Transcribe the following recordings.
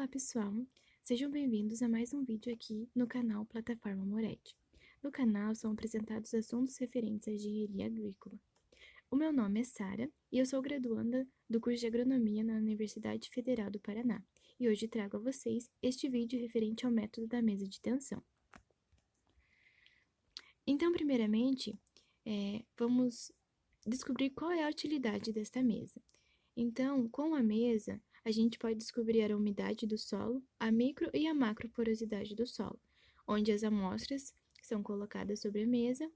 pessoal! Sejam bem-vindos a mais um vídeo aqui no canal Plataforma Moretti. No canal são apresentados assuntos referentes à engenharia agrícola. O meu nome é Sara e eu sou graduanda do curso de Agronomia na Universidade Federal do Paraná. E hoje trago a vocês este vídeo referente ao método da mesa de tensão. Então, primeiramente, vamos descobrir qual é a utilidade desta mesa. Então, com a mesa, a gente pode descobrir a umidade do solo, a micro e a macro porosidade do solo, onde as amostras são colocadas sobre a mesa,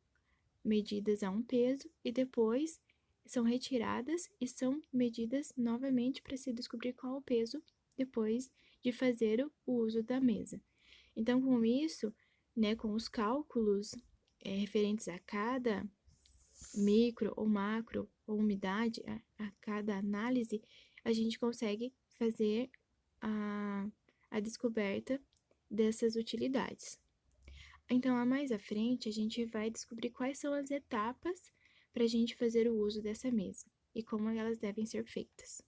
medidas a um peso e depois são retiradas e são medidas novamente para se descobrir qual o peso depois de fazer o uso da mesa. Então, com isso, com os cálculos referentes a cada micro ou macro ou umidade, a cada análise, a gente consegue fazer a descoberta dessas utilidades. Então, mais à frente, a gente vai descobrir quais são as etapas para a gente fazer o uso dessa mesa e como elas devem ser feitas.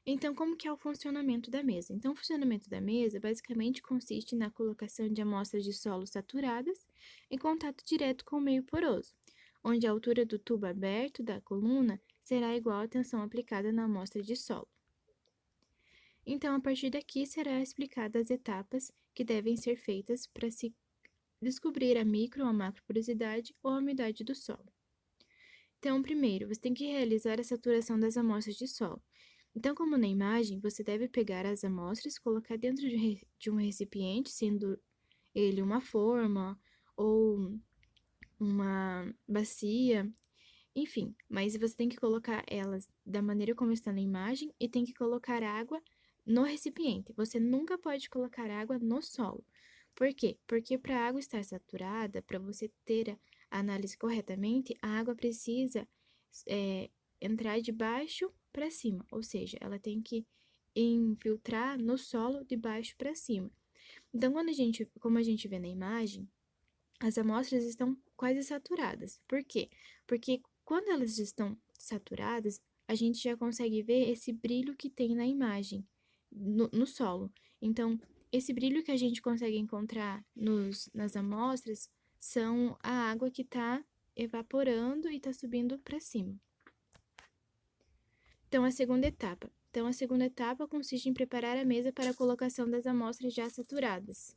Então, como que é o funcionamento da mesa? Então, o funcionamento da mesa basicamente consiste na colocação de amostras de solo saturadas em contato direto com o meio poroso, onde a altura do tubo aberto da coluna será igual à tensão aplicada na amostra de solo. Então, a partir daqui será explicada as etapas que devem ser feitas para se descobrir a micro ou a macro porosidade ou a umidade do solo. Então, primeiro, você tem que realizar a saturação das amostras de solo. Então, como na imagem, você deve pegar as amostras, colocar dentro de um recipiente, sendo ele uma forma ou uma bacia, enfim, mas você tem que colocar elas da maneira como está na imagem e tem que colocar água no recipiente. Você nunca pode colocar água no solo. Por quê? Porque para a água estar saturada, para você ter a análise corretamente, a água precisa entrar de baixo para cima, ou seja, ela tem que infiltrar no solo de baixo para cima. Então, como a gente vê na imagem, as amostras estão quase saturadas. Por quê? Porque quando elas estão saturadas, a gente já consegue ver esse brilho que tem na imagem, no solo. Então, esse brilho que a gente consegue encontrar nas amostras são a água que está evaporando e está subindo para cima. Então, a segunda etapa consiste em preparar a mesa para a colocação das amostras já saturadas.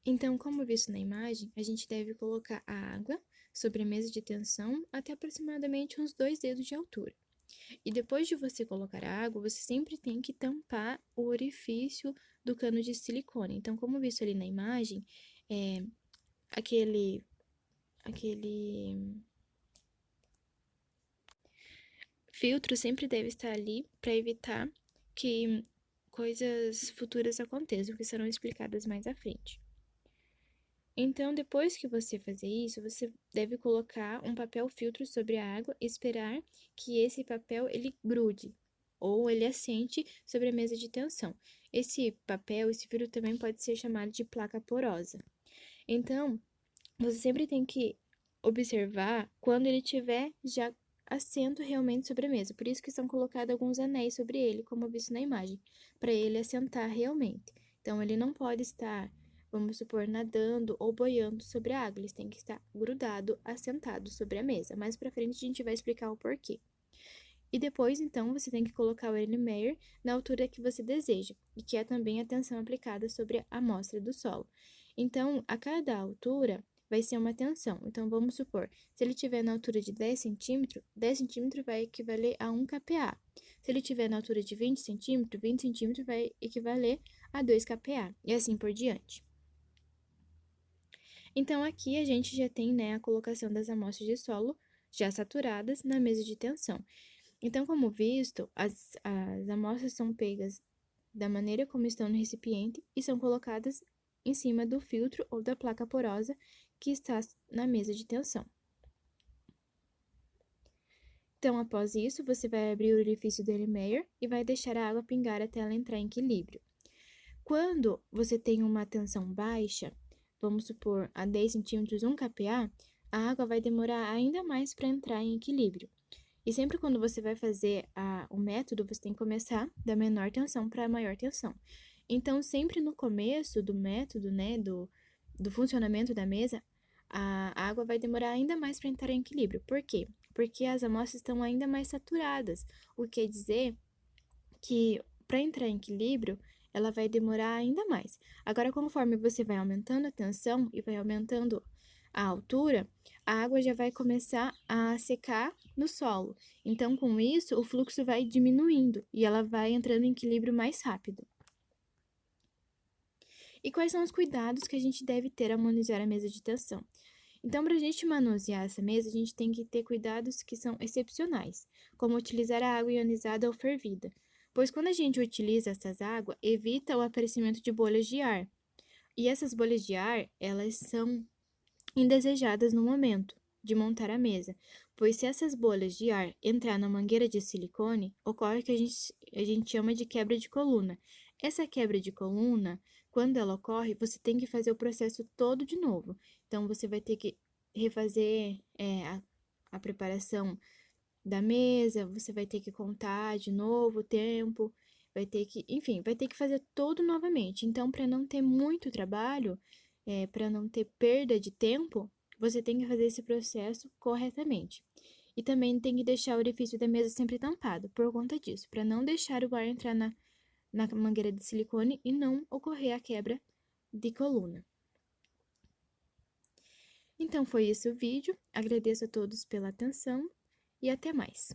Então, como visto na imagem, a gente deve colocar a água sobre a mesa de tensão até aproximadamente uns 2 dedos de altura. E depois de você colocar a água, você sempre tem que tampar o orifício do cano de silicone. Então, como visto ali na imagem, aquele filtro sempre deve estar ali para evitar que coisas futuras aconteçam, que serão explicadas mais à frente. Então, depois que você fazer isso, você deve colocar um papel filtro sobre a água e esperar que esse papel ele grude ou ele assente sobre a mesa de tensão. Esse filtro também pode ser chamado de placa porosa. Então, você sempre tem que observar quando ele tiver já assento realmente sobre a mesa. Por isso que são colocados alguns anéis sobre ele, como visto na imagem, para ele assentar realmente. Então, ele não pode estar, vamos supor, nadando ou boiando sobre a água. Eles têm que estar grudado, assentado sobre a mesa. Mais pra frente a gente vai explicar o porquê. E depois, então, você tem que colocar o Erlenmeyer na altura que você deseja, e que é também a tensão aplicada sobre a amostra do solo. Então, a cada altura vai ser uma tensão. Então, vamos supor, se ele estiver na altura de 10 centímetros, 10 centímetros vai equivaler a 1 kPa. Se ele estiver na altura de 20 centímetros vai equivaler a 2 kPa, e assim por diante. Então, aqui a gente já tem a colocação das amostras de solo já saturadas na mesa de tensão. Então, como visto, as amostras são pegas da maneira como estão no recipiente e são colocadas em cima do filtro ou da placa porosa que está na mesa de tensão. Então, após isso, você vai abrir o orifício do Erlenmeyer e vai deixar a água pingar até ela entrar em equilíbrio. Quando você tem uma tensão baixa, vamos supor a 10 centímetros, 1 kPa, a água vai demorar ainda mais para entrar em equilíbrio. E sempre quando você vai fazer o método, você tem que começar da menor tensão para a maior tensão. Então, sempre no começo do método, né, do funcionamento da mesa, a água vai demorar ainda mais para entrar em equilíbrio. Por quê? Porque as amostras estão ainda mais saturadas, o que quer dizer que para entrar em equilíbrio, ela vai demorar ainda mais. Agora, conforme você vai aumentando a tensão e vai aumentando a altura, a água já vai começar a secar no solo. Então, com isso, o fluxo vai diminuindo e ela vai entrando em equilíbrio mais rápido. E quais são os cuidados que a gente deve ter ao manusear a mesa de tensão? Então, para a gente manusear essa mesa, a gente tem que ter cuidados que são excepcionais, como utilizar a água ionizada ou fervida, pois quando a gente utiliza essas águas, evita o aparecimento de bolhas de ar. E essas bolhas de ar, elas são indesejadas no momento de montar a mesa, pois se essas bolhas de ar entrar na mangueira de silicone, ocorre o que a gente chama de quebra de coluna. Essa quebra de coluna, quando ela ocorre, você tem que fazer o processo todo de novo. Então, você vai ter que refazer a preparação da mesa, você vai ter que contar de novo o tempo, vai ter que, enfim, vai ter que fazer tudo novamente. Então, para não ter muito trabalho, para não ter perda de tempo, você tem que fazer esse processo corretamente. E também tem que deixar o orifício da mesa sempre tampado, por conta disso, para não deixar o ar entrar na mangueira de silicone e não ocorrer a quebra de coluna. Então foi esse o vídeo. Agradeço a todos pela atenção e até mais.